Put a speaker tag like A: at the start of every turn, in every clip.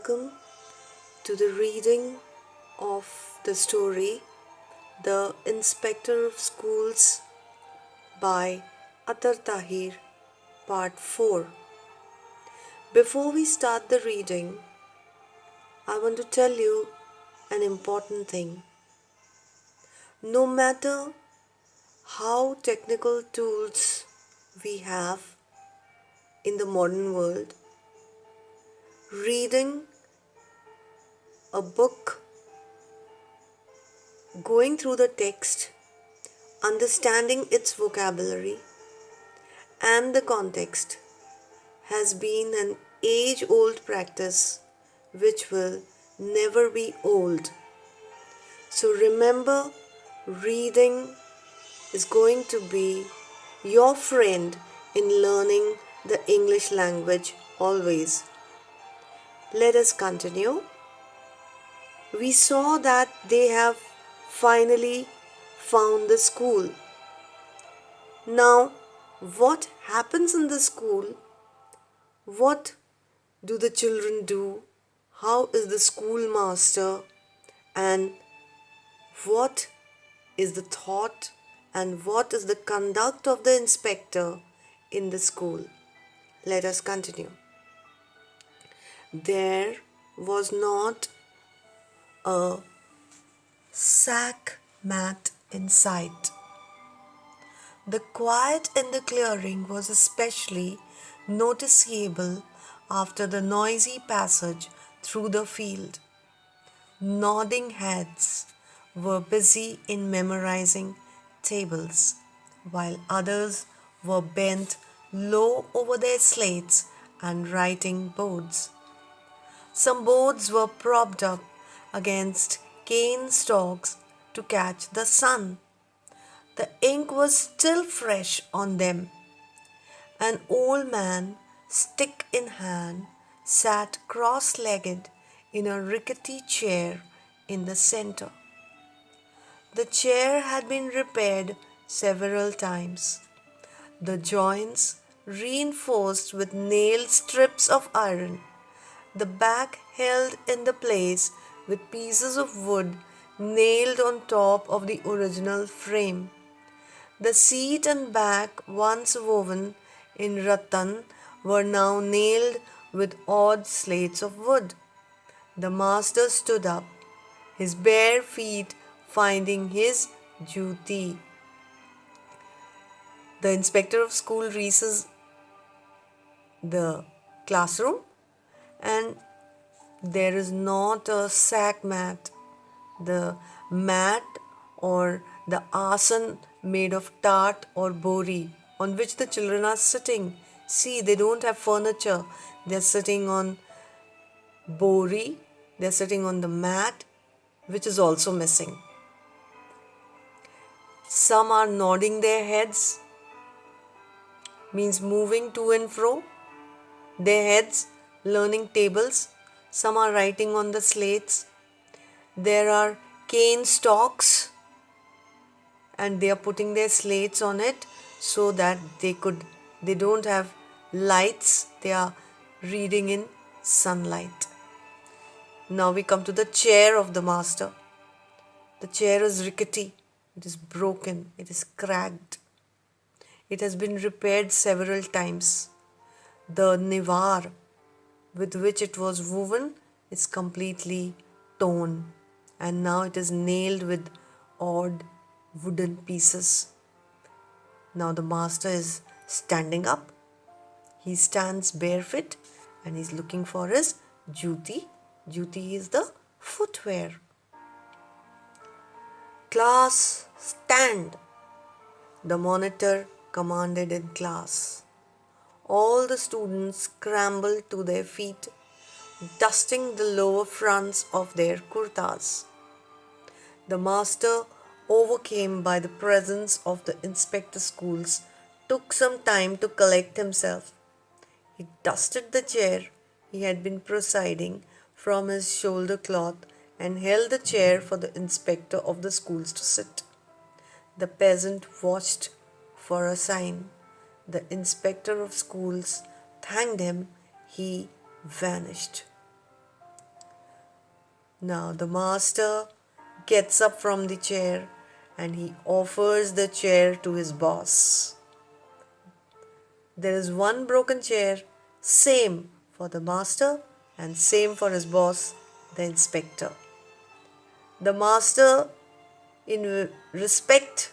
A: welcome to the reading of the story The Inspector of Schools by Atar Tahir, part 4. Before we start the reading, I want to tell you an important thing. No matter how technical tools we have in the modern world, reading a book, going through the text, understanding its vocabulary and the context has been an age-old practice which will never be old. So remember, reading is going to be your friend in learning the English language always. Let us continue. We saw that they have finally found the school. Now, what happens in the school? What do the children do? How is the schoolmaster? And what is the thought and what is the conduct of the inspector in the school? Let us continue. There was not a sack mat in sight. The quiet in the clearing was especially noticeable after the noisy passage through the field. Nodding heads were busy in memorizing tables, while others were bent low over their slates and writing boards. Some boards were propped up against cane stalks to catch the sun. The ink was still fresh on them. An old man, stick in hand, sat cross-legged in a rickety chair in the center. The chair had been repaired several times, the joints reinforced with nailed strips of iron, the back held in the place with pieces of wood nailed on top of the original frame. The seat and back, once woven in rattan, were now nailed with odd slates of wood. The master stood up, his bare feet finding his duty. The inspector of school reaches the classroom and there is not a sack mat. The mat or the asan made of tat or bori on which the children are sitting. See, they don't have furniture. They're sitting on bori. They're sitting on the mat, which is also missing. Some are nodding their heads, means moving to and fro, their heads, learning tables. Some are writing on the slates. There are cane stalks and they are putting their slates on it so that they don't have lights, they are reading in sunlight. Now we come to the chair of the master. The chair is rickety, it is broken, it is cracked. It has been repaired several times. The nivar with which it was woven is completely torn and now it is nailed with odd wooden pieces. Now the master is standing up. He stands barefoot and he's looking for his juti. Juti is the footwear. Class, stand, the monitor commanded in class. All the students scrambled to their feet, dusting the lower fronts of their kurtas. The master, overcome by the presence of the inspector schools, took some time to collect himself. He dusted the chair he had been presiding from his shoulder cloth and held the chair for the inspector of the schools to sit. The peasant watched for a sign. The inspector of schools thanked him. He vanished. Now the master gets up from the chair and he offers the chair to his boss. There is one broken chair, same for the master and same for his boss, the inspector. The master, in respect,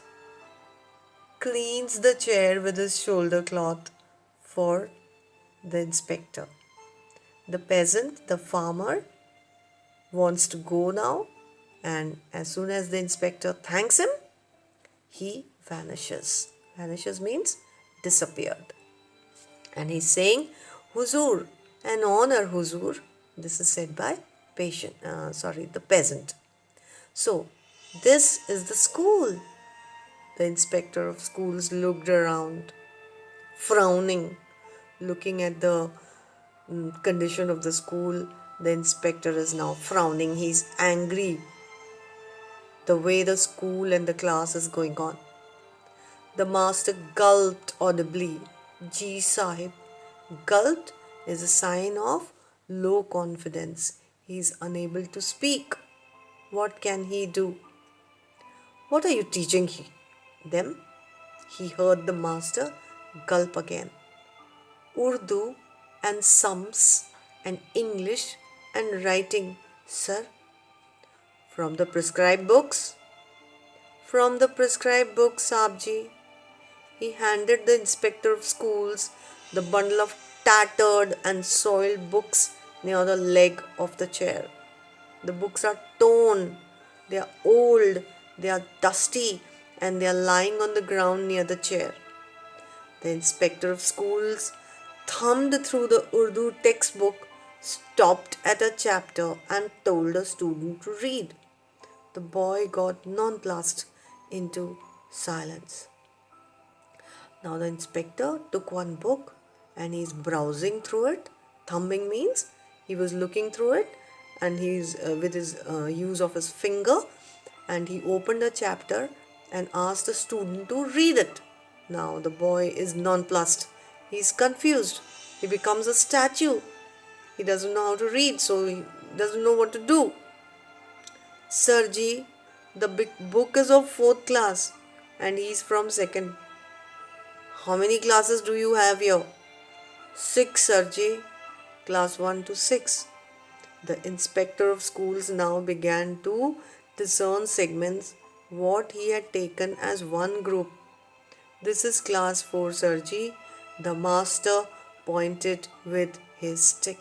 A: cleans the chair with his shoulder cloth for the inspector. The peasant, the farmer, wants to go now, and as soon as the inspector thanks him, he vanishes. Vanishes means disappeared. And he's saying, Huzur, an honor, Huzur. This is said by the peasant. So, this is the school. The inspector of schools looked around, frowning, looking at the condition of the school. The inspector is now frowning. He's angry the way the school and the class is going on. The master gulped audibly. Ji Sahib. Gulped is a sign of low confidence. He is unable to speak. What can he do? What are you teaching them? He heard the master gulp again. Urdu and sums and English and writing, sir. From the prescribed books? From the prescribed books, Saabji. He handed the inspector of schools the bundle of tattered and soiled books near the leg of the chair. The books are torn, they are old, they are dusty, and they are lying on the ground near the chair. The inspector of schools thumbed through the Urdu textbook, stopped at a chapter, and told a student to read. The boy got nonplussed into silence. Now the inspector took one book and he's browsing through it. Thumbing means he was looking through it, and he's with his use of his finger, and he opened a chapter and asked the student to read it. Now the boy is nonplussed. He's confused. He becomes a statue. He doesn't know how to read, so he doesn't know what to do. Sirji, the big book is of 4th class and he's from 2nd. How many classes do you have here? 6, Sirji. Class 1 to 6. The inspector of schools now began to discern segments what he had taken as one group. This is class 4, Sirji. The master pointed with his stick.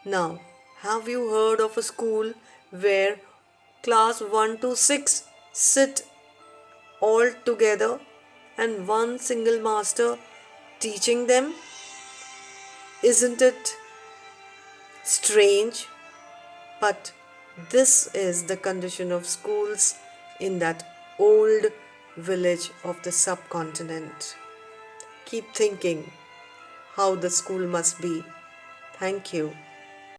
A: Now, have you heard of a school where class 1 to 6 sit all together and one single master teaching them? Isn't it strange? But this is the condition of schools in that old village of the subcontinent. Keep thinking how the school must be. Thank you.